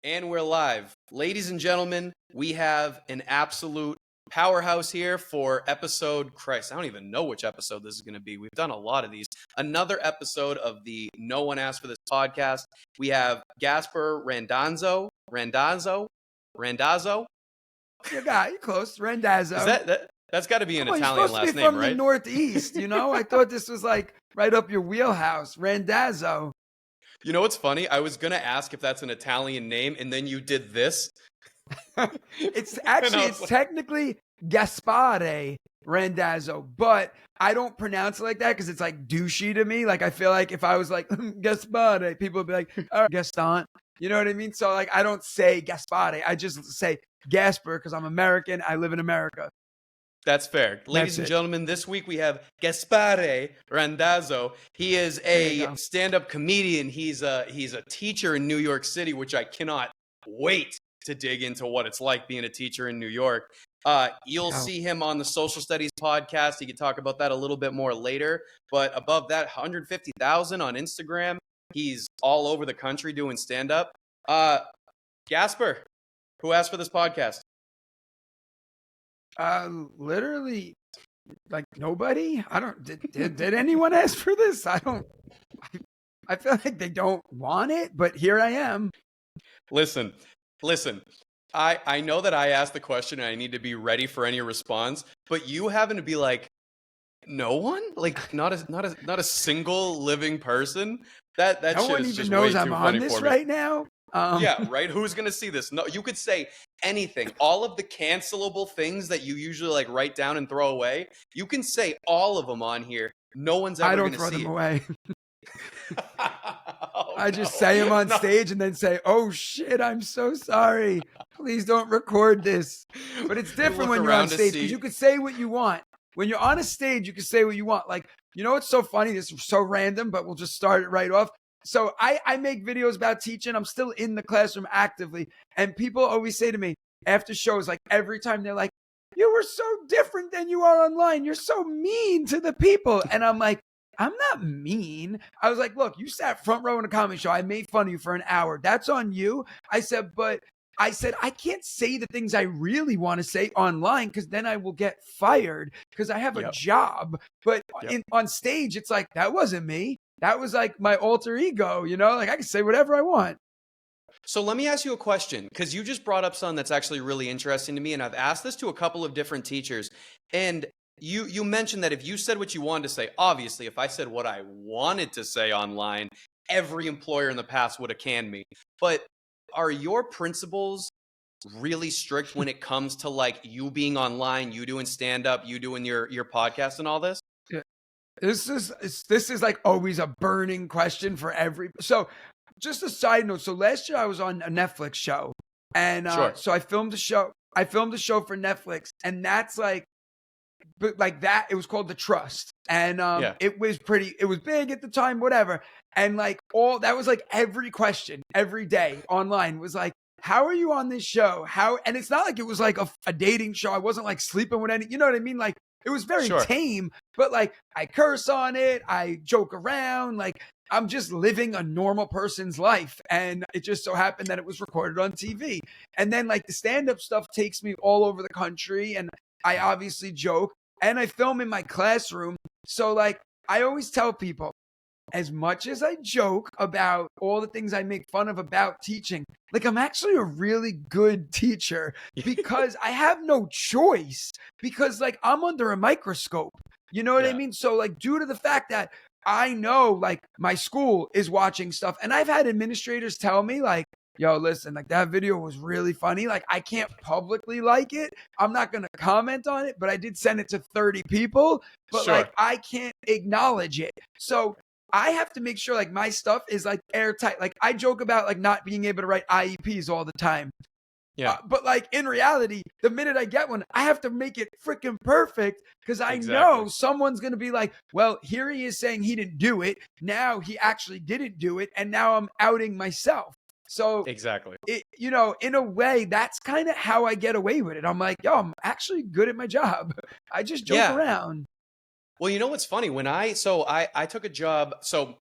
And we're live. Ladies and gentlemen, we have an absolute powerhouse here for episode, Christ, I don't even know which episode this is going to be. We've done a lot of these. Another episode of the No One Asked for This podcast. We have Gaspare Randazzo. Randazzo? You got you close. Randazzo. That's got to be an Italian you're supposed last to be name, from right? the Northeast, you know? I thought this was like right up your wheelhouse. Randazzo. You know what's funny? I was going to ask if that's an Italian name, and then you did this. It's technically Gaspare Randazzo, but I don't pronounce it like that because it's like douchey to me. Like I feel like if I was like Gaspare, people would be like, oh, Gaston. You know what I mean? So like I don't say Gaspare. I just say Gaspare because I'm American. I live in America. That's fair. Ladies and gentlemen, this week we have Gaspare Randazzo. He is a stand-up comedian. He's a teacher in New York City, which I cannot wait to dig into what it's like being a teacher in New York. You'll see him on the Social Studies podcast. He can talk about that a little bit more later. But above that, 150,000 on Instagram. He's all over the country doing stand-up. Gaspare, who asked for this podcast? Literally, like nobody. I don't. Did anyone ask for this? I don't. I feel like they don't want it, but here I am. Listen. I know that I asked the question and I need to be ready for any response, but you happen to be like, no one, like not a single living person. That no shit one is even just knows way I'm too on funny this for me. right now. Yeah, right. Who's gonna see this? No, you could say anything. All of the cancelable things that you usually like write down and throw away, you can say all of them on here. No one's ever gonna see it. I don't throw them away. I just say them on stage and then say, "Oh shit, I'm so sorry. Please don't record this." But it's different when you're on stage because you can say what you want. When you're on a stage, you can say what you want. Like, you know what's so funny? This is so random, but we'll just start it right off. So I make videos about teaching. I'm still in the classroom actively. And people always say to me after shows, like every time they're like, you were so different than you are online. You're so mean to the people. And I'm like, I'm not mean. I was like, look, you sat front row in a comedy show. I made fun of you for an hour. That's on you. I said, I can't say the things I really want to say online because then I will get fired because I have a job. But on stage, it's like, that wasn't me. That was like my alter ego, you know, like I can say whatever I want. So let me ask you a question, because you just brought up something that's actually really interesting to me. And I've asked this to a couple of different teachers. And you mentioned that if you said what you wanted to say, obviously, if I said what I wanted to say online, every employer in the past would have canned me. But are your principles really strict when it comes to like you being online, you doing stand-up, you doing your podcast and all this? This is like always a burning question for every. So just a side note. So last year I was on a Netflix show and so I filmed a show. For Netflix and that's like, but like that, it was called The Trust. And it was big at the time, whatever. And like that was like every question every day online was like, how are you on this show? And it's not like it was like a dating show. I wasn't like sleeping with any, you know what I mean? Like it was very tame, but like I curse on it. I joke around. Like I'm just living a normal person's life. And it just so happened that it was recorded on TV. And then like the stand-up stuff takes me all over the country. And I obviously joke and I film in my classroom. So like I always tell people, as much as I joke about all the things I make fun of about teaching, like I'm actually a really good teacher because I have no choice because like I'm under a microscope. You know what I mean? So like due to the fact that I know like my school is watching stuff and I've had administrators tell me like, yo, listen, like that video was really funny. Like I can't publicly like it. I'm not going to comment on it, but I did send it to 30 people, but like I can't acknowledge it. So I have to make sure like my stuff is like airtight. Like I joke about like not being able to write IEPs all the time. Yeah. But like in reality, the minute I get one, I have to make it freaking perfect because I know someone's going to be like, well, here he is saying he didn't do it. Now he actually didn't do it. And now I'm outing myself. So you know, in a way, that's kind of how I get away with it. I'm like, yo, I'm actually good at my job. I just joke around. Well, you know what's funny? When I took a job, so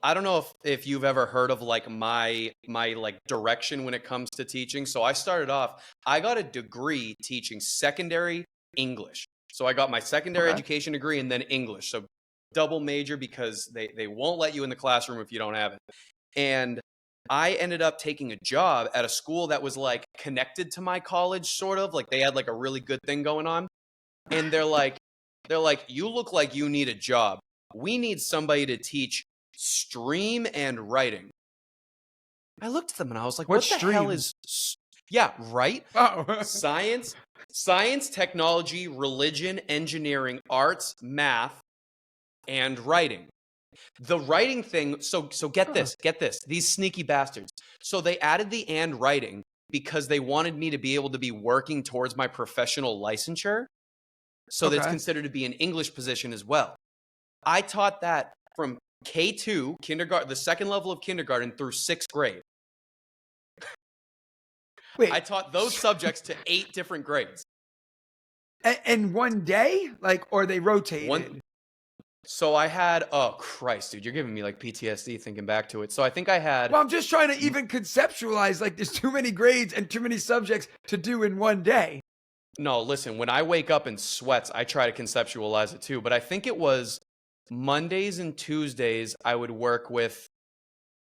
I don't know if you've ever heard of like my like direction when it comes to teaching. So I started off, I got a degree teaching secondary English. So I got my secondary education degree and then English. So double major because they won't let you in the classroom if you don't have it. And I ended up taking a job at a school that was like connected to my college, sort of like they had like a really good thing going on. And they're like, you look like you need a job. We need somebody to teach stream and writing. I looked at them and I was like, what the hell is, yeah, right? Oh. Science, technology, religion, engineering, arts, math, and writing. The writing thing, so get this, these sneaky bastards. So they added the and writing because they wanted me to be able to be working towards my professional licensure. So that's considered to be an English position as well. I taught that from K2, kindergarten, the second level of kindergarten through 6th grade. Wait, I taught those subjects to 8 different grades. And one day? Like, or they rotated? So I had, oh Christ, dude, you're giving me like PTSD thinking back to it. So I think I had. Well, I'm just trying to even conceptualize, like, there's too many grades and too many subjects to do in one day. No, listen, when I wake up in sweats, I try to conceptualize it too. But I think it was Mondays and Tuesdays, I would work with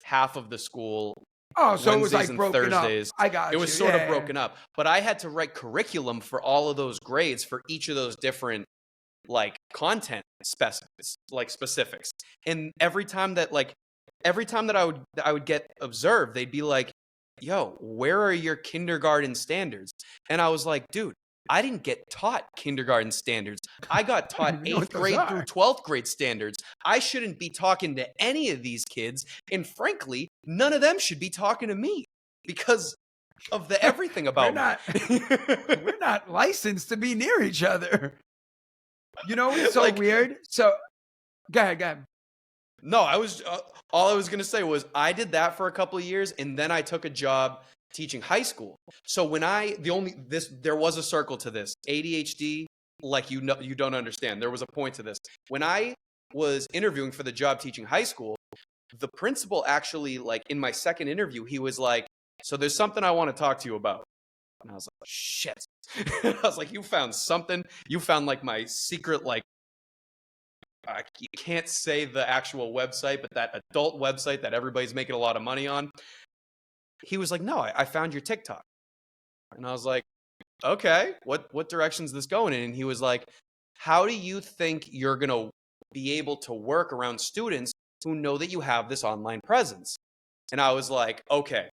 half of the school. Oh, so Wednesdays it was like and broken Thursdays. up. I got it was sort of broken up. But I had to write curriculum for all of those grades for each of those different like content specifics. And every time that I would get observed, they'd be like, yo, where are your kindergarten standards? And I was like, dude, I didn't get taught kindergarten standards. I got taught 8th grade through 12th grade standards. I shouldn't be talking to any of these kids. And frankly, none of them should be talking to me because of the everything about me. We're not licensed to be near each other. You know, it's so like, weird. So, go ahead. No, all I was going to say was I did that for a couple of years and then I took a job teaching high school. So when there was a circle to this. ADHD, like you don't understand. There was a point to this. When I was interviewing for the job teaching high school, the principal actually, like in my second interview, he was like, so there's something I want to talk to you about. And I was like, shit. I was like, you found something. You found like my secret, like, you can't say the actual website, but that adult website that everybody's making a lot of money on. He was like, no, I found your TikTok. And I was like, okay, what direction's this going in? And he was like, how do you think you're going to be able to work around students who know that you have this online presence? And I was like, okay,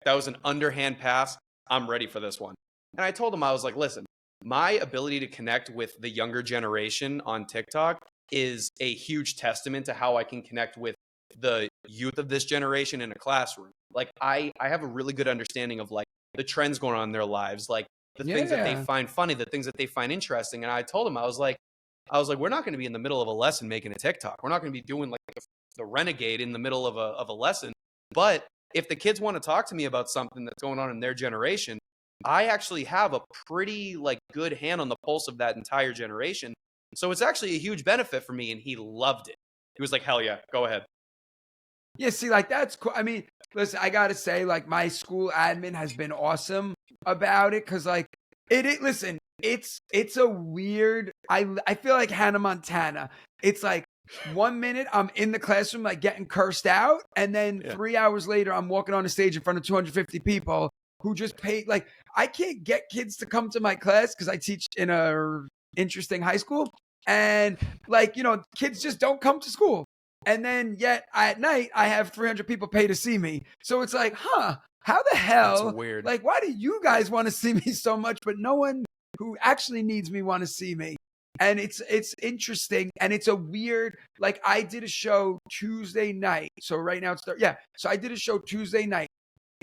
that was an underhand pass. I'm ready for this one. And I told him, I was like, listen, my ability to connect with the younger generation on TikTok is a huge testament to how I can connect with the youth of this generation in a classroom. Like I have a really good understanding of like the trends going on in their lives, like the things that they find funny, the things that they find interesting. And I told him, I was like, we're not going to be in the middle of a lesson making a TikTok. We're not going to be doing like the renegade in the middle of a lesson. But if the kids want to talk to me about something that's going on in their generation, I actually have a pretty like good hand on the pulse of that entire generation. So it's actually a huge benefit for me. And he loved it. He was like, hell yeah, go ahead. Yeah, see, like that's cool. I mean, listen, I gotta say, like my school admin has been awesome about it because, like, listen, it's a weird. I feel like Hannah Montana. It's like 1 minute I'm in the classroom like getting cursed out, and then 3 hours later I'm walking on a stage in front of 250 people who just paid. Like, I can't get kids to come to my class because I teach in a interesting high school, and like kids just don't come to school. And then yet at night, I have 300 people pay to see me. So it's like, how the hell? That's weird. Like, why do you guys want to see me so much, but no one who actually needs me want to see me? And it's interesting. And it's a weird, like I did a show Tuesday night. So right now So I did a show Tuesday night.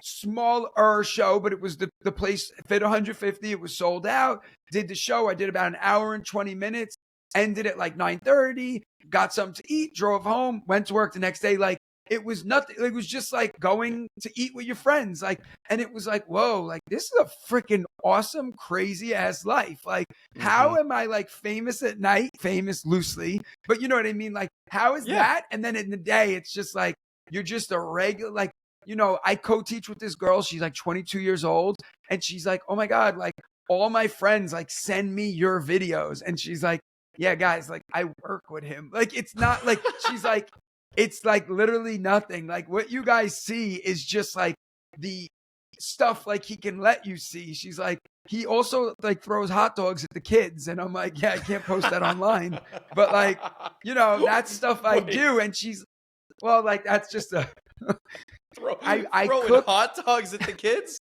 Smaller show, but it was the place fit 150. It was sold out. Did the show. I did about an hour and 20 minutes. Ended at like 9:30, got something to eat, drove home, went to work the next day. Like it was nothing. It was just like going to eat with your friends. Like, and it was like, whoa, like this is a freaking awesome, crazy ass life. Like, how am I like famous at night? Famous loosely, but you know what I mean? Like, how is that? And then in the day, it's just like, you're just a regular, like, you know, I co-teach with this girl. She's like 22 years old. And she's like, oh my God, like all my friends like send me your videos. And she's like, yeah, guys, like I work with him. Like, it's not like, she's like, it's like literally nothing. Like what you guys see is just like the stuff like he can let you see. She's like, he also like throws hot dogs at the kids. And I'm like, yeah, I can't post that online. But like, you know, that's stuff I do. And she's, well, like that's just a I cook hot dogs at the kids.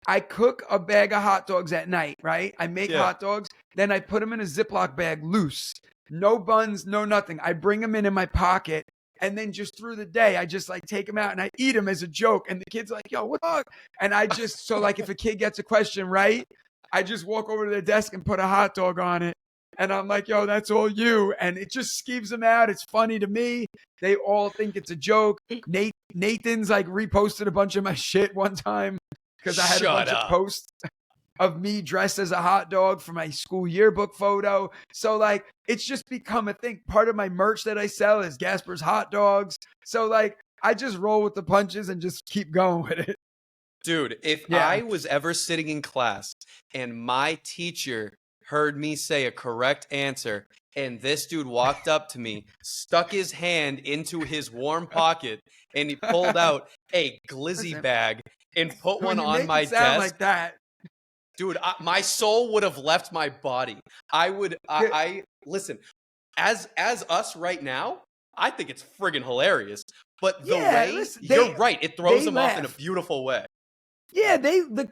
I cook a bag of hot dogs at night, right? I make hot dogs, then I put them in a Ziploc bag loose, no buns, no nothing. I bring them in my pocket, and then just through the day, I just like take them out and I eat them as a joke. And the kid's like, "Yo, what the?" And I just so like if a kid gets a question right, I just walk over to the desk and put a hot dog on it. And I'm like, yo, that's all you. And it just skeeves them out. It's funny to me. They all think it's a joke. Nathan's like reposted a bunch of my shit one time because I had a bunch of posts of me dressed as a hot dog for my school yearbook photo. So like, it's just become a thing. Part of my merch that I sell is Gaspar's hot dogs. So like, I just roll with the punches and just keep going with it. Dude, if I was ever sitting in class and my teacher heard me say a correct answer, and this dude walked up to me, stuck his hand into his warm pocket, and he pulled out a glizzy bag and put one on my desk. Like that. Dude, my soul would have left my body. I listen, as us right now, I think it's friggin' hilarious. But the way, you're right, it throws them off in a beautiful way. Yeah, the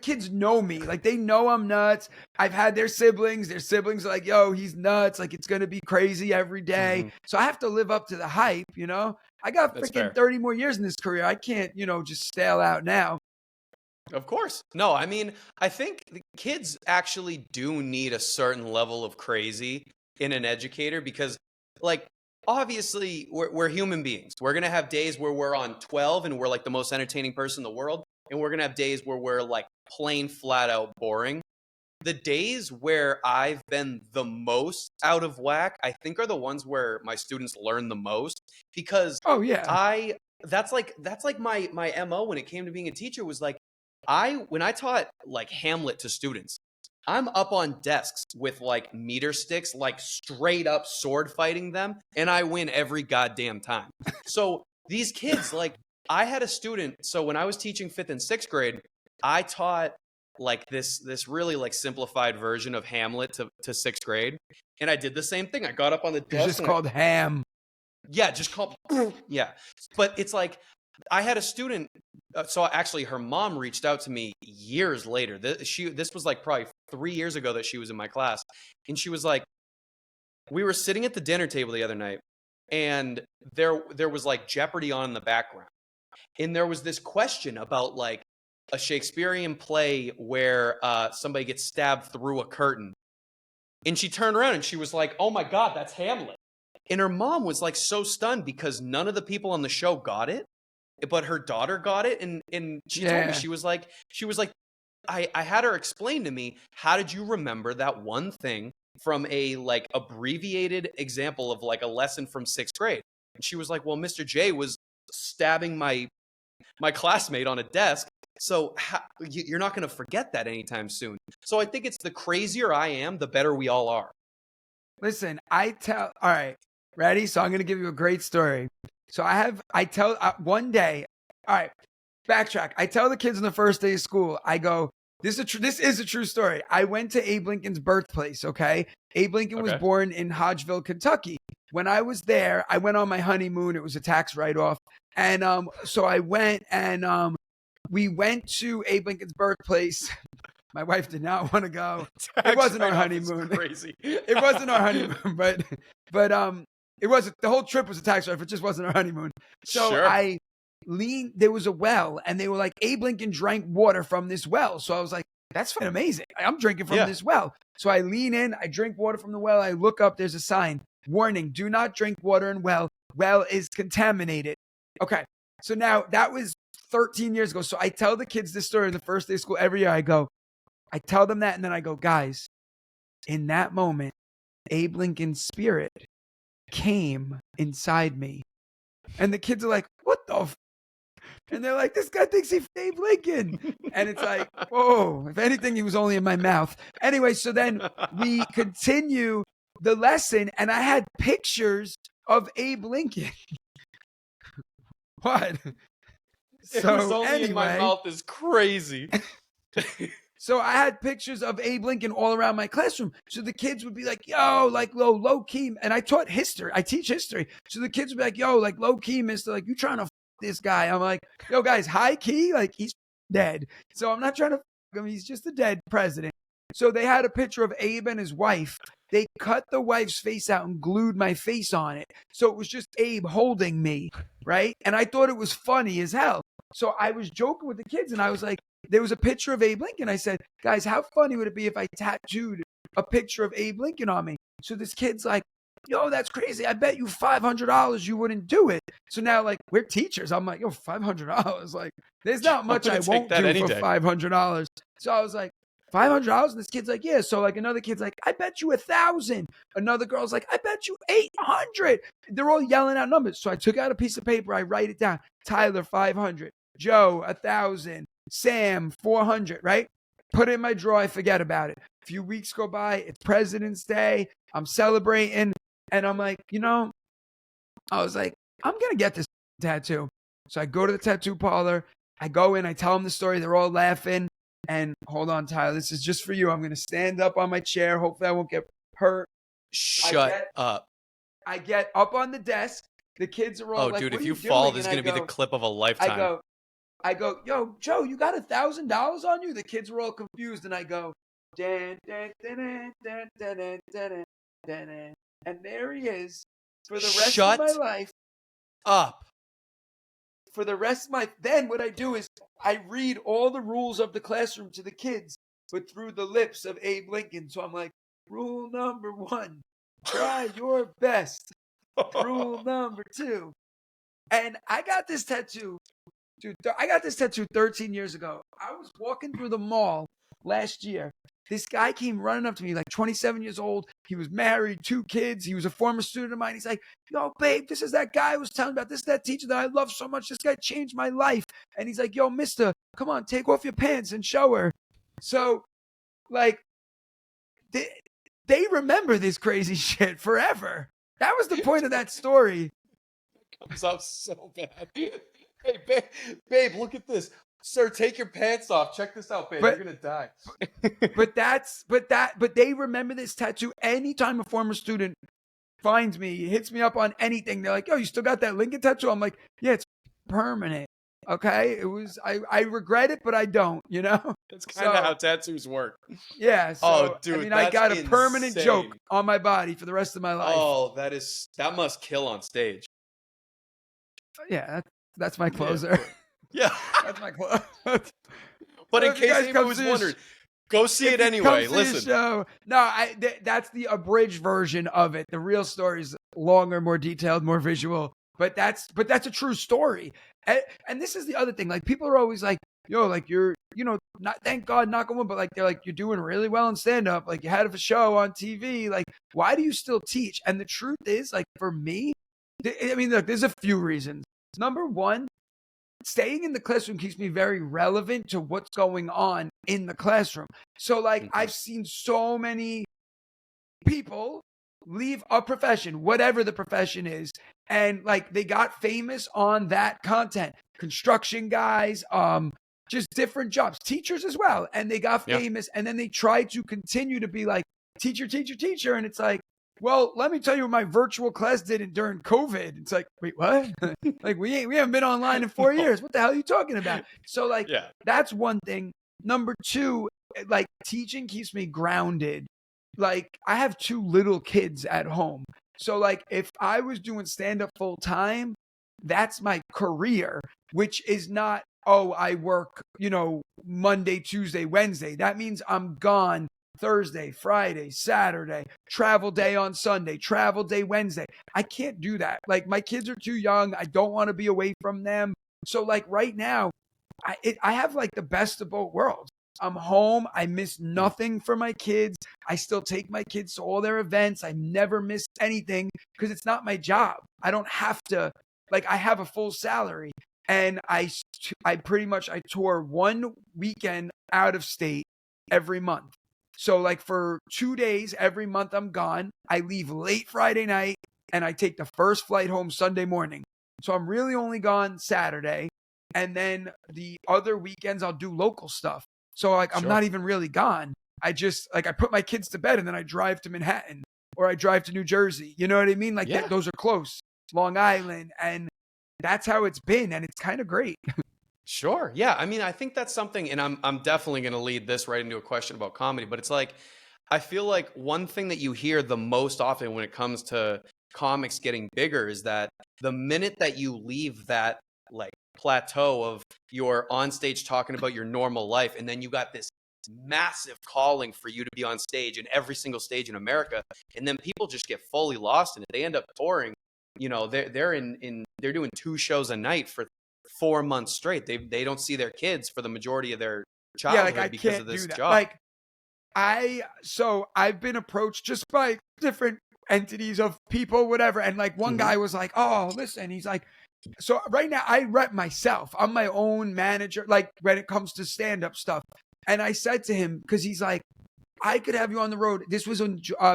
kids know me. Like they know I'm nuts. I've had their siblings. Their siblings are like, yo, he's nuts. Like it's going to be crazy every day. So I have to live up to the hype, you know? I got freaking 30 more years in this career. I can't, you know, just stale out now. Of course. No, I mean, I think the kids actually do need a certain level of crazy in an educator because like obviously, we're human beings. We're going to have days where we're on 12 and we're like the most entertaining person in the world. And we're going to have days where we're like plain flat out boring. The days where I've been the most out of whack, I think are the ones where my students learn the most because that's like my MO when it came to being a teacher was like, when I taught like Hamlet to students, I'm up on desks with like meter sticks, like straight up sword fighting them, and I win every goddamn time. So these kids, like I had a student, so when I was teaching 5th and 6th grade, I taught like this really like simplified version of Hamlet to 6th grade. And I did the same thing. I got up on the desk. It's just called Ham. Yeah, just called, yeah. But it's like, I had a student, so actually her mom reached out to me years later. This was like probably 3 years ago that she was in my class. And she was like, we were sitting at the dinner table the other night and there was like Jeopardy on in the background. And there was this question about like a Shakespearean play where somebody gets stabbed through a curtain. And she turned around and she was like, oh my God, that's Hamlet. And her mom was like so stunned because none of the people on the show got it. But her daughter got it, and she told me, she was like, I had her explain to me, how did you remember that one thing from a like abbreviated example of like a lesson from 6th grade? And she was like, well, Mr. J was stabbing my classmate on a desk, so you're not going to forget that anytime soon. So I think it's the crazier I am, the better we all are. Listen, all right, ready? So I'm going to give you a great story. So one day, all right, backtrack. I tell the kids on the first day of school, I go, this is a true story. I went to Abe Lincoln's birthplace, okay? Abe Lincoln was born in Hodgeville, Kentucky. When I was there, I went on my honeymoon. It was a tax write-off. And so I went and we went to Abe Lincoln's birthplace. My wife did not want to go. It wasn't our honeymoon. Crazy. It wasn't our honeymoon, but it wasn't, the whole trip was a tax write-off. It just wasn't our honeymoon. So I leaned, there was a well and they were like, Abe Lincoln drank water from this well. So I was like, that's fucking amazing. I'm drinking from this well. So I lean in, I drink water from the well. I look up, there's a sign, warning, do not drink water in well. well is contaminated. Okay. So now that was 13 years ago. So I tell the kids this story on the first day of school every year. I tell them that, and then I go, guys, in that moment, Abe Lincoln's spirit came inside me. And the kids are like, what the f-? And they're like, this guy thinks he's Abe Lincoln. And it's like, whoa, if anything, he was only in my mouth. Anyway, so then we continue the lesson, and I had pictures of Abe Lincoln. What? It was only in my mouth is crazy. So I had pictures of Abe Lincoln all around my classroom. So the kids would be like, yo, like low key. And I taught history. I teach history. So the kids would be like, yo, like low key, mister, like you trying to f this guy. I'm like, yo, guys, high key, like he's dead. So I'm not trying to f him. He's just a dead president. So they had a picture of Abe and his wife. They cut the wife's face out and glued my face on it. So it was just Abe holding me, right? And I thought it was funny as hell. So I was joking with the kids, and I was like, there was a picture of Abe Lincoln. I said, guys, how funny would it be if I tattooed a picture of Abe Lincoln on me? So this kid's like, yo, that's crazy. I bet you $500 you wouldn't do it. So now, like, we're teachers. I'm like, yo, $500. Like, there's not much I won't do for $500. So I was like, $500? And this kid's like, yeah. So like another kid's like, I bet you 1,000. Another girl's like, I bet you 800. They're all yelling out numbers. So I took out a piece of paper. I write it down. Tyler, 500. Joe, 1,000. Sam, 400, right? Put it in my drawer. I forget about it. A few weeks go by. It's President's Day. I'm celebrating. And I'm like, I was like, I'm going to get this tattoo. So I go to the tattoo parlor. I go in. I tell them the story. They're all laughing. And hold on, Tyler. This is just for you. I'm going to stand up on my chair. Hopefully I won't get hurt. Shut up. I get up on the desk. The kids are all like, dude, if you fall, this is going to be the clip of a lifetime. I go, yo, Joe, you got $1,000 on you? The kids were all confused, and I go, dan, dan, dan, dan, dan, dan, dan, dan. And there he is for the rest of my life. Up. For the rest of then what I do is I read all the rules of the classroom to the kids, but through the lips of Abe Lincoln. So I'm like, rule number 1, try your best. Rule number 2. And I got this tattoo. Dude, I got this tattoo 13 years ago. I was walking through the mall last year. This guy came running up to me, like 27 years old. He was married, 2 kids. He was a former student of mine. He's like, yo, babe, this is that guy I was telling about. This is that teacher that I love so much. This guy changed my life. And he's like, yo, mister, come on, take off your pants and show her. So, like, they remember this crazy shit forever. That was the point of that story. Comes out so bad. Hey, babe, look at this. Sir, take your pants off. Check this out, babe. You're gonna die. but they remember this tattoo. Anytime a former student finds me, hits me up on anything, they're like, yo, you still got that Lincoln tattoo? I'm like, yeah, it's permanent. Okay. It was I regret it, but I don't, That's kind of how tattoos work. Yeah. So, dude, I got a permanent joke on my body for the rest of my life. Oh, that must kill on stage. Yeah, that's my closer. Yeah. That's my closer. But in case anyone was wondering, go see it anyway. Listen. Show, no, that's the abridged version of it. The real story is longer, more detailed, more visual. But that's a true story. And this is the other thing. Like, people are always like, yo, like you're, not, thank God, knock on wood, but like they're like, you're doing really well in stand-up. Like, you had a show on TV. Like, why do you still teach? And the truth is, like, for me, I mean, look, there's a few reasons. Number 1, staying in the classroom keeps me very relevant to what's going on in the classroom. So, like, I've seen so many people leave a profession, whatever the profession is, and like they got famous on that content. Construction guys, just different jobs, teachers as well, and they got famous, and then they try to continue to be like teacher, and it's like, well, let me tell you what my virtual class did during COVID. It's like, wait, what? Like, we haven't been online in 4 years. What the hell are you talking about? So, like, that's one thing. Number 2, like, teaching keeps me grounded. Like, I have 2 little kids at home. So, like, if I was doing stand-up full time, that's my career, which is not, I work, Monday, Tuesday, Wednesday. That means I'm gone Thursday, Friday, Saturday, travel day on Sunday, travel day Wednesday. I can't do that. Like, my kids are too young. I don't want to be away from them. So like right now, I have like the best of both worlds. I'm home. I miss nothing for my kids. I still take my kids to all their events. I never miss anything because it's not my job. I don't have to, like, I have a full salary, and I pretty much, I tour one weekend out of state every month. So like for 2 days every month I'm gone. I leave late Friday night and I take the first flight home Sunday morning. So I'm really only gone Saturday. And then the other weekends I'll do local stuff. So like I'm not even really gone. I just like I put my kids to bed and then I drive to Manhattan or I drive to New Jersey. You know what I mean? Like those are close. Long Island, and that's how it's been, and it's kind of great. Sure. Yeah. I mean, I think that's something, and I'm definitely going to lead this right into a question about comedy, but it's like I feel like one thing that you hear the most often when it comes to comics getting bigger is that the minute that you leave that like plateau of your on stage talking about your normal life, and then you got this massive calling for you to be on stage in every single stage in America, and then people just get fully lost in it. They end up touring. You know, they're doing 2 shows a night for 4 months straight. They don't see their kids for the majority of their childhood I because can't of this do that. job. Like I've been approached just by different entities of people, whatever. And like one guy was like, "Oh, listen," he's like, so right now I rep myself. I'm my own manager, like when it comes to stand-up stuff. And I said to him, because he's like, I could have you on the road. This was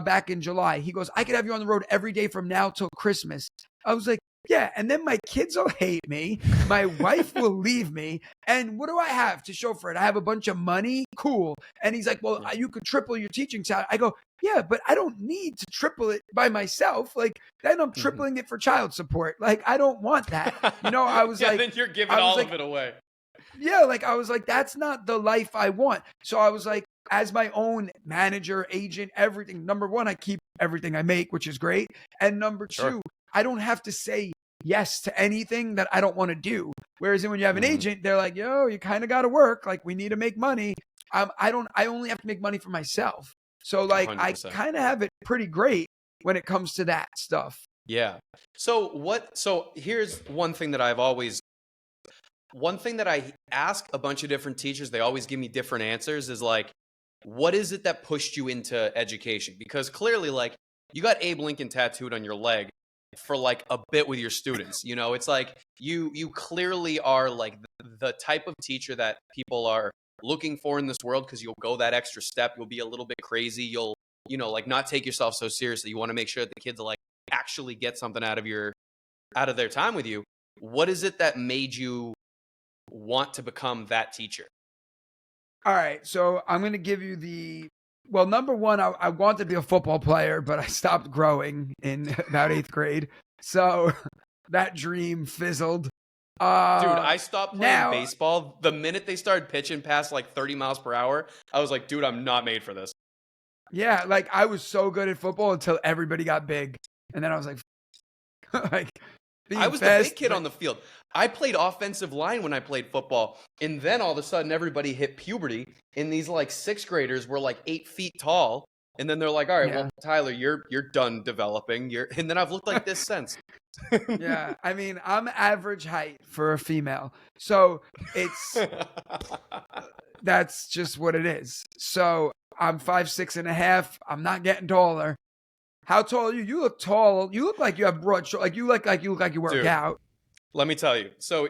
back in July. He goes, I could have you on the road every day from now till Christmas. I was like, yeah. And then my kids will hate me. My wife will leave me. And what do I have to show for it? I have a bunch of money. Cool. And he's like, well, you could triple your teaching salary. I go, yeah, but I don't need to triple it by myself. Like, then I'm tripling it for child support. Like, I don't want that. You know, I was like, then you're giving all of it away. Yeah. Like, I was like, that's not the life I want. So I was like, as my own manager, agent, everything, number one, I keep everything I make, which is great. And number two, I don't have to say yes to anything that I don't want to do. Whereas when you have an agent, they're like, yo, you kind of got to work. Like, we need to make money. I only have to make money for myself. So like 100%. I kind of have it pretty great when it comes to that stuff. Yeah. So here's one thing that I ask a bunch of different teachers, they always give me different answers, is like, what is it that pushed you into education? Because clearly, like, you got Abe Lincoln tattooed on your leg for like a bit with your students. You know, it's like you clearly are like the type of teacher that people are looking for in this world, because you'll go that extra step. You'll be a little bit crazy. You'll, you know, like not take yourself so seriously. You want to make sure that the kids like actually get something out of their time with you. What is it that made you want to become that teacher? All right, so I'm going to give you number one, I wanted to be a football player, but I stopped growing in about 8th grade. So that dream fizzled. Dude, I stopped playing baseball the minute they started pitching past like 30 miles per hour. I was like, dude, I'm not made for this. Yeah, like I was so good at football until everybody got big. And then I was like, I was the big kid on the field. I played offensive line when I played football. And then all of a sudden, everybody hit puberty. And these like 6th graders were like 8 feet tall. And then they're like, all right, well, Tyler, you're done developing. And then I've looked like this since. Yeah, I mean, I'm average height for a female. So that's just what it is. So I'm 5'6.5". I'm not getting taller. How tall are you? You look tall. You look like you have broad shoulders. Like you look like you work out. Let me tell you. So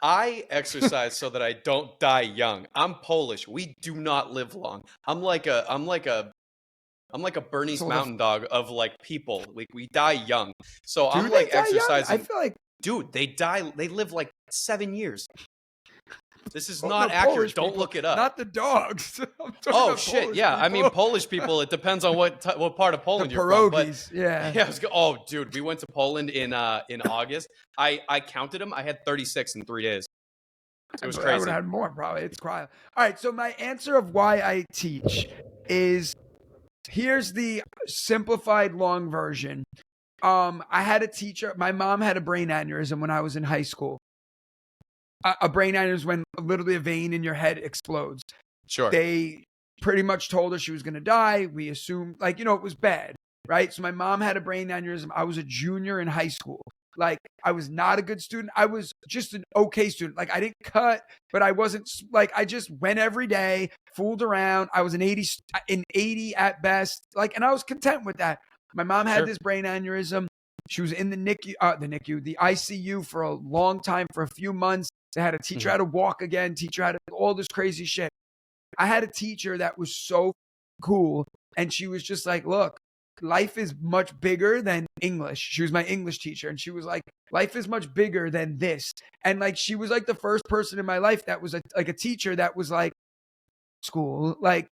I exercise so that I don't die young. I'm Polish. We do not live long. I'm like a Bernese Mountain Dog of like people. We die young. So I'm like exercising. I feel like, dude, they live like 7 years. This is not accurate. Don't look it up. Not the dogs. Oh shit! Polish people. I mean Polish people. It depends on what part of Poland you're from. But yeah. Oh, dude, we went to Poland in August. I counted them. I had 36 in 3 days. It was crazy. I would have had more probably. It's crazy. All right. So my answer of why I teach is, here's the simplified long version. I had a teacher. My mom had a brain aneurysm when I was in high school. A brain aneurysm is when literally a vein in your head explodes. Sure. pretty much told her she was going to die. We assumed, like, you know, it was bad, right? So my mom had a brain aneurysm. I was a junior in high school. Like, I was not a good student. I was just an okay student. Like, I didn't cut, but I wasn't like, I just went every day, fooled around. I was an 80 at best. Like, and I was content with that. My mom had this brain aneurysm. She was in the NICU, the ICU for a long time, for a few months. They had to teach her how to walk again, teach her how to do all this crazy shit. I had a teacher that was so cool. And she was just like, look, life is much bigger than English. She was my English teacher. And she was like, life is much bigger than this. And like, she was like the first person in my life that was like a teacher that was like, school, like,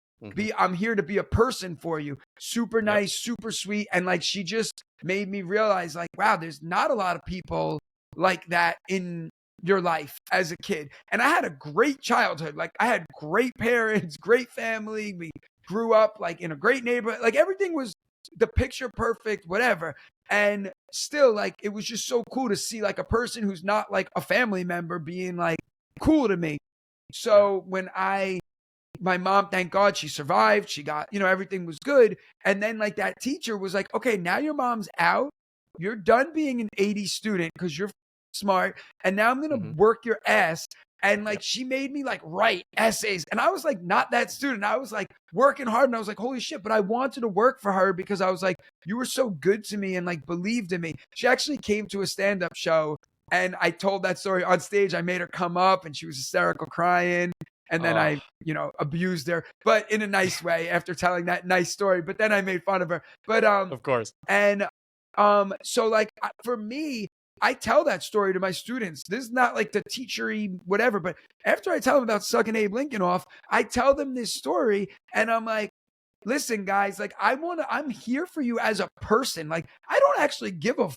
I'm here to be a person for you. Super nice, super sweet. And like, she just made me realize, like, wow, there's not a lot of people like that in your life as a kid. And I had a great childhood. Like, I had great parents, great family. We grew up like in a great neighborhood. Like, everything was the picture perfect, whatever. And still, like, it was just so cool to see like a person who's not like a family member being like cool to me. So when my mom, thank God she survived. She got, you know, everything was good. And then like that teacher was like, okay, now your mom's out. You're done being an 80 student because you're smart. And now I'm going to work your ass. And like, she made me like write essays. And I was like, not that student. I was like working hard. And I was like, holy shit. But I wanted to work for her because I was like, you were so good to me and like believed in me. She actually came to a stand-up show. And I told that story on stage. I made her come up and she was hysterical crying. And then I, you know, abused her, but in a nice way after telling that nice story. But then I made fun of her. But of course. And so like for me, I tell that story to my students. This is not like the teachery whatever, but after I tell them about sucking Abe Lincoln off, I tell them this story, and I'm like, listen, guys, like I'm here for you as a person. Like, I don't actually give a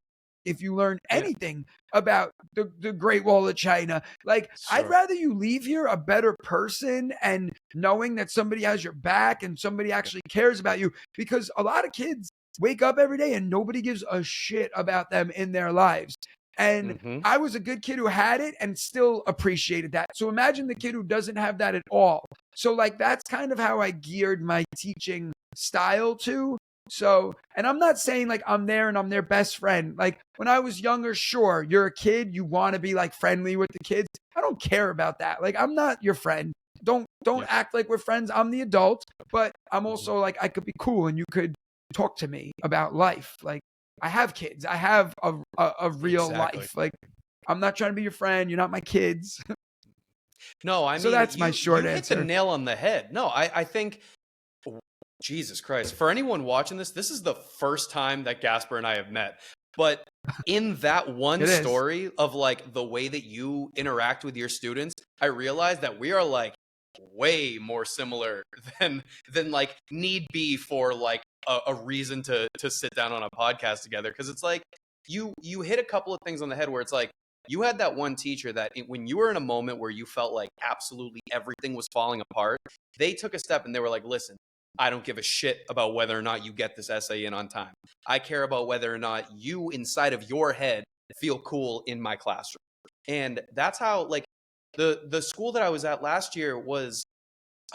if you learn anything about the Great Wall of China. Like, I'd rather you leave here a better person and knowing that somebody has your back and somebody actually cares about you, because a lot of kids wake up every day and nobody gives a shit about them in their lives. And I was a good kid who had it and still appreciated that. So imagine the kid who doesn't have that at all. So like, that's kind of how I geared my teaching style to. So, and I'm not saying like I'm there and I'm their best friend. Like, when I was younger, sure, you're a kid, you want to be like friendly with the kids. I don't care about that. Like, I'm not your friend. Don't act like we're friends. I'm the adult, but I'm also like, I could be cool and you could talk to me about life. Like, I have kids. I have a real life. Like, I'm not trying to be your friend. You're not my kids. No, I mean, so that's my short you answer. hit the nail on the head. No, I think, Jesus Christ, for anyone watching this is the first time that Gaspare and I have met. But in that one story of like the way that you interact with your students, I realized that we are like way more similar than like need be for like a reason to sit down on a podcast together. Because it's like you hit a couple of things on the head where it's like, you had that one teacher that when you were in a moment where you felt like absolutely everything was falling apart, they took a step and they were like, listen, I don't give a shit about whether or not you get this essay in on time. I care about whether or not you inside of your head feel cool in my classroom. And that's how, like, the school that I was at last year was,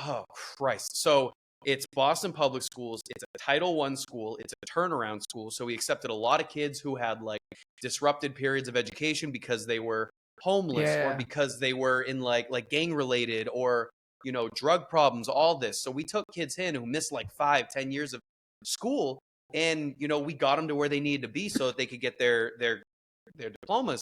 oh Christ. So it's Boston Public Schools. It's a Title I school. It's a turnaround school. So we accepted a lot of kids who had like disrupted periods of education because they were homeless or because they were in like gang related or, you know, drug problems, all this. So we took kids in who missed like 5-10 years of school, and, you know, we got them to where they needed to be so that they could get their diplomas.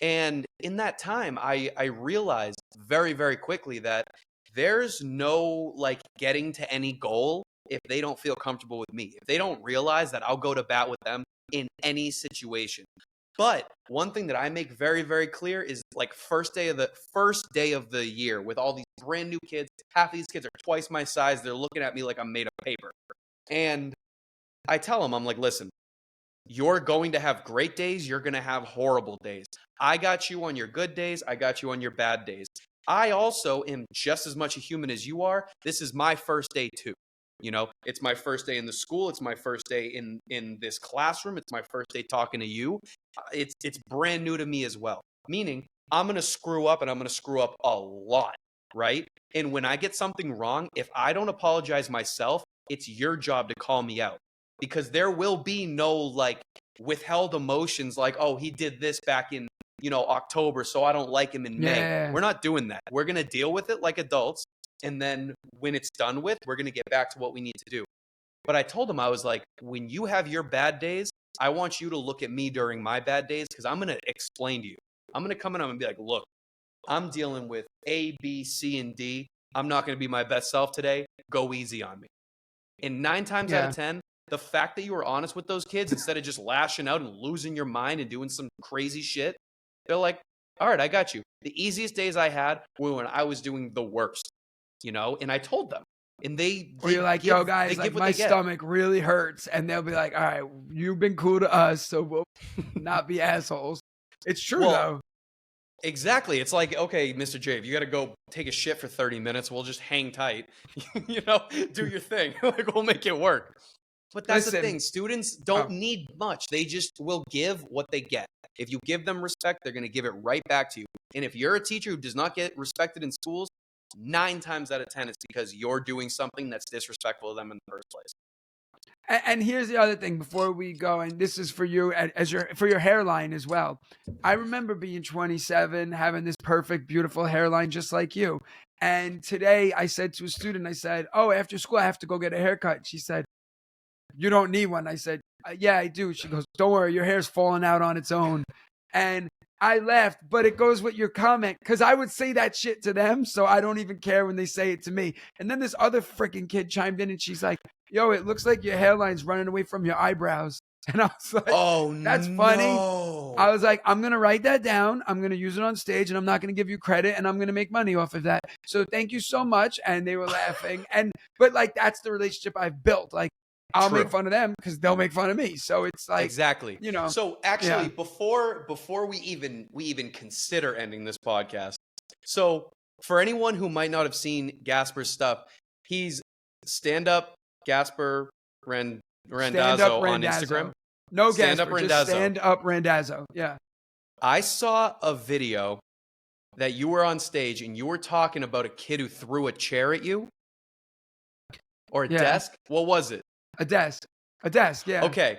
And in that time, I realized very, very quickly that there's no like getting to any goal if they don't feel comfortable with me. If they don't realize that I'll go to bat with them in any situation. But one thing that I make very, very clear is like first day of the year with all these brand new kids. Half of these kids are twice my size. They're looking at me like I'm made of paper. And I tell them, I'm like, listen, you're going to have great days. You're going to have horrible days. I got you on your good days. I got you on your bad days. I also am just as much a human as you are. This is my first day too. You know, it's my first day in the school. It's my first day in this classroom. It's my first day talking to you. It's brand new to me as well. Meaning, I'm going to screw up, and I'm going to screw up a lot. right? And when I get something wrong, if I don't apologize myself, it's your job to call me out, because there will be no like withheld emotions like, oh, he did this back in, October, so I don't like him in May. We're not doing that. We're going to deal with it like adults. And then when it's done with, we're going to get back to what we need to do. But I told him, I was like, when you have your bad days, I want you to look at me during my bad days, because I'm going to explain to you. I'm going to come in and be like, look, I'm dealing with A, B, C, and D. I'm not going to be my best self today. Go easy on me. And 9 times out of 10, the fact that you were honest with those kids instead of just lashing out and losing your mind and doing some crazy shit, they're like, all right, I got you. The easiest days I had were when I was doing the worst, and I told them. And or you're like, yo, guys, like my stomach really hurts. And they'll be like, all right, you've been cool to us, so we'll not be assholes. It's true, though. Exactly. It's like, okay, Mr. J, if you got to go take a shit for 30 minutes, we'll just hang tight, do your thing. Like, we'll make it work. But that's the thing. Students don't need much. They just will give what they get. If you give them respect, they're going to give it right back to you. And if you're a teacher who does not get respected in schools, 9 times out of 10, it's because you're doing something that's disrespectful to them in the first place. And here's the other thing before we go, and this is for you for your hairline as well. I remember being 27, having this perfect, beautiful hairline just like you. And today I said to a student, I said, oh, after school I have to go get a haircut. She said, you don't need one. I said, yeah, I do. She goes, don't worry, your hair's falling out on its own. And I laughed, but it goes with your comment, because I would say that shit to them, so I don't even care when they say it to me. And then this other freaking kid chimed in, and she's like, yo, it looks like your hairline's running away from your eyebrows. And I was like, oh, that's funny. I was like, I'm going to write that down. I'm going to use it on stage, and I'm not going to give you credit, and I'm going to make money off of that. So thank you so much. And they were laughing. But like, that's the relationship I've built. Like, I'll make fun of them because they'll make fun of me. So it's like, exactly. So actually, before we even consider ending this podcast, so for anyone who might not have seen Gaspar's stuff, he's stand-up Gaspare Randazzo on Instagram. No, Gaspare, just stand-up Randazzo. Yeah. I saw a video that you were on stage and you were talking about a kid who threw a chair at you or a desk. What was it? A desk, yeah. Okay.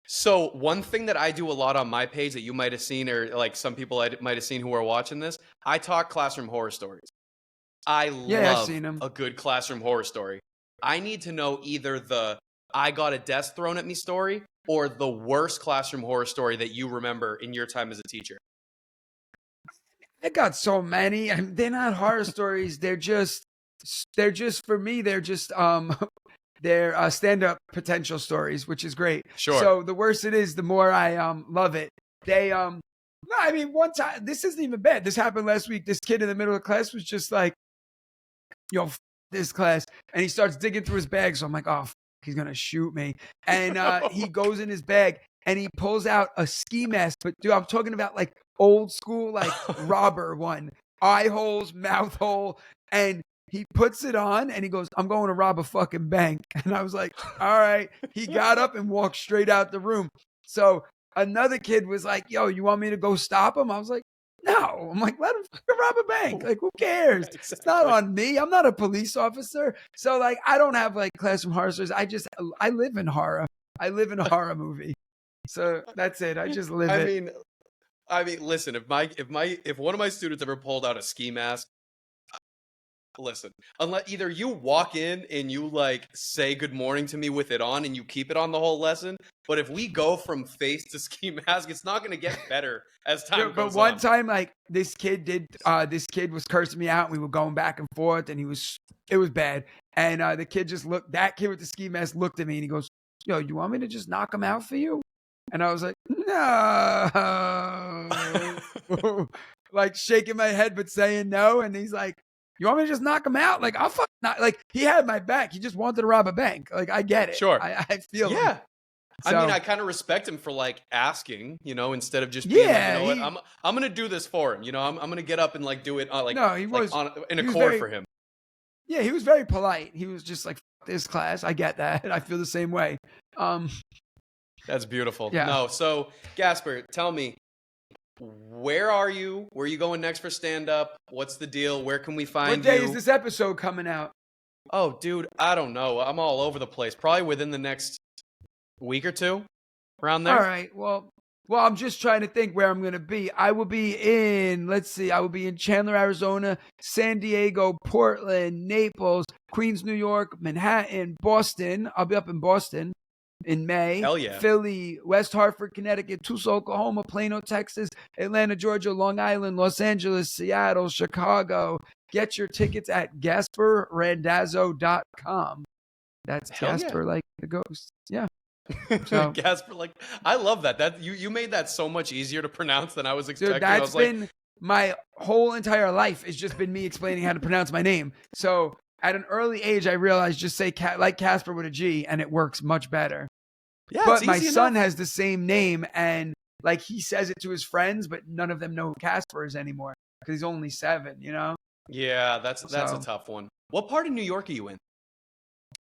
So one thing that I do a lot on my page that you might have seen, or like some people might have seen who are watching this, I talk classroom horror stories. I love a good classroom horror story. I need to know either the I got a desk thrown at me story or the worst classroom horror story that you remember in your time as a teacher. I got so many. They're not horror stories. They're just for me, they're just they're stand-up potential stories, which is great. Sure. So the worse it is, the more I love it. They no, I mean, one time, this isn't even bad. This happened last week. This kid in the middle of the class was just like, yo, this class. And he starts digging through his bag. So I'm like, oh, he's going to shoot me. And he goes in his bag and he pulls out a ski mask. But dude, I'm talking about like old school, like robber one. Eye holes, mouth hole. And he puts it on and he goes, I'm going to rob a fucking bank. And I was like, all right. He got up and walked straight out the room. So another kid was like, yo, you want me to go stop him? I was like, no. I'm like, let him rob a bank. Like, who cares? Exactly. It's not on me. I'm not a police officer. So like, I don't have like classroom horror stories. I live in horror. I live in a horror movie. So that's it. I just live it. I mean, listen, if one of my students ever pulled out a ski mask, listen, unless either you walk in and you like say good morning to me with it on and you keep it on the whole lesson, but if we go from face to ski mask, it's not going to get better as time goes on. But one time, like this kid was cursing me out. And we were going back and forth and it was bad. And the kid that kid with the ski mask looked at me and he goes, yo, you want me to just knock him out for you? And I was like, no, like shaking my head, but saying no. And he's like, you want me to just knock him out? Like, I'll fuck not. Like, he had my back. He just wanted to rob a bank. Like, I get it. Sure. I feel him. Yeah. So, I mean, I kind of respect him for like asking, instead of just being like, I'm going to do this for him. I'm going to get up and like do it in a core for him. Yeah, he was very polite. He was just like, fuck this class. I get that. I feel the same way. That's beautiful. Yeah. No, so Gaspare, tell me, where are you? Where are you going next for stand-up? What's the deal? Where can we find you? What day you? is this episode coming out? Oh, dude, I don't know. I'm all over the place. Probably within the next week or two, around there. All right. Well, I'm just trying to think where I'm going to be. I will be in, I will be in Chandler, Arizona, San Diego, Portland, Naples, Queens, New York, Manhattan, Boston. I'll be up in Boston in May. Hell yeah. Philly, West Hartford, Connecticut, Tulsa, Oklahoma, Plano, Texas, Atlanta, Georgia, Long Island, Los Angeles, Seattle, Chicago. Get your tickets at GaspareRandazzo.com. That's Hell Gaspar, yeah. like the ghost. Yeah. So, Gaspar, like, I love that. That you made that so much easier to pronounce than I was expecting. Dude, that's been like, my whole entire life. It's just been me explaining how to pronounce my name. So at an early age, I realized just say like Casper with a G, and it works much better. Yeah, but my son enough. Has the same name, and like he says it to his friends, but none of them know who Casper is anymore because he's only 7. You know? Yeah, that's a tough one. What part of New York are you in?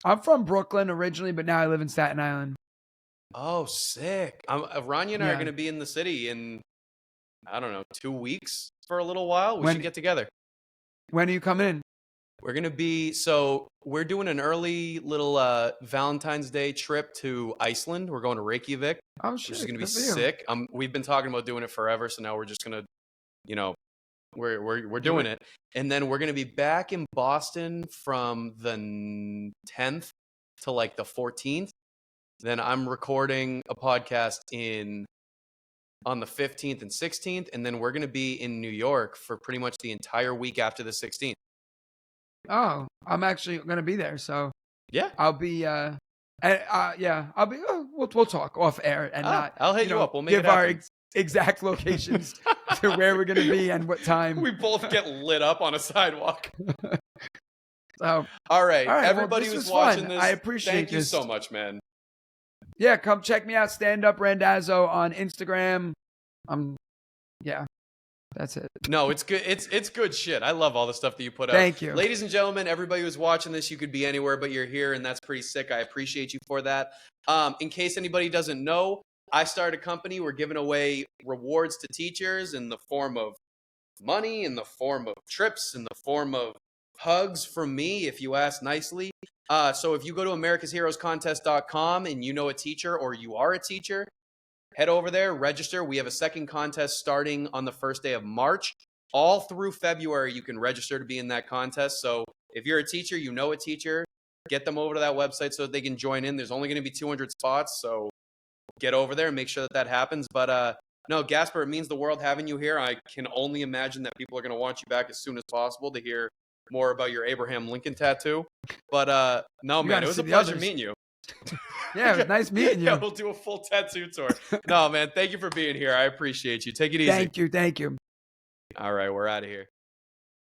I'm from Brooklyn originally, but now I live in Staten Island. Oh, sick. Rania and I are going to be in the city in, I don't know, 2 weeks for a little while. We should get together. When are you coming in? We're going to be, we're doing an early little Valentine's Day trip to Iceland. We're going to Reykjavik. Oh, shit. Which is going to be sick. We've been talking about doing it forever, so now we're just going to, we're doing it. And then we're going to be back in Boston from the 10th to like the 14th. Then I'm recording a podcast on the 15th and 16th, and then we're going to be in New York for pretty much the entire week after the 16th. Oh, I'm actually going to be there, so yeah, I'll be. I'll be. We'll talk off air and not. I'll hit you up. We'll make give it our exact locations to where we're going to be and what time. We both get lit up on a sidewalk. So, all right, everybody well, who's watching this, I appreciate thank you so much, man. Yeah, come check me out, Stand Up Randazzo on Instagram. Yeah, that's it. No, it's good. It's good shit. I love all the stuff that you put out. Thank you. Ladies and gentlemen, everybody who's watching this, you could be anywhere, but you're here, and that's pretty sick. I appreciate you for that. In case anybody doesn't know, I started a company. We're giving away rewards to teachers in the form of money, in the form of trips, in the form of hugs from me, if you ask nicely. So if you go to americasheroescontest.com and you know a teacher or you are a teacher, head over there, register. We have a second contest starting on the first day of March. All through February, you can register to be in that contest. So if you're a teacher, you know a teacher, get them over to that website so that they can join in. There's only going to be 200 spots, so get over there and make sure that happens. But no, Gaspar, it means the world having you here. I can only imagine that people are going to want you back as soon as possible to hear more about your Abraham Lincoln tattoo. But no, man, it was a pleasure meeting you. Yeah, it was nice meeting you. Yeah, we'll do a full tattoo tour. No, man, thank you for being here. I appreciate you. Take it easy. Thank you. All right, we're out of here.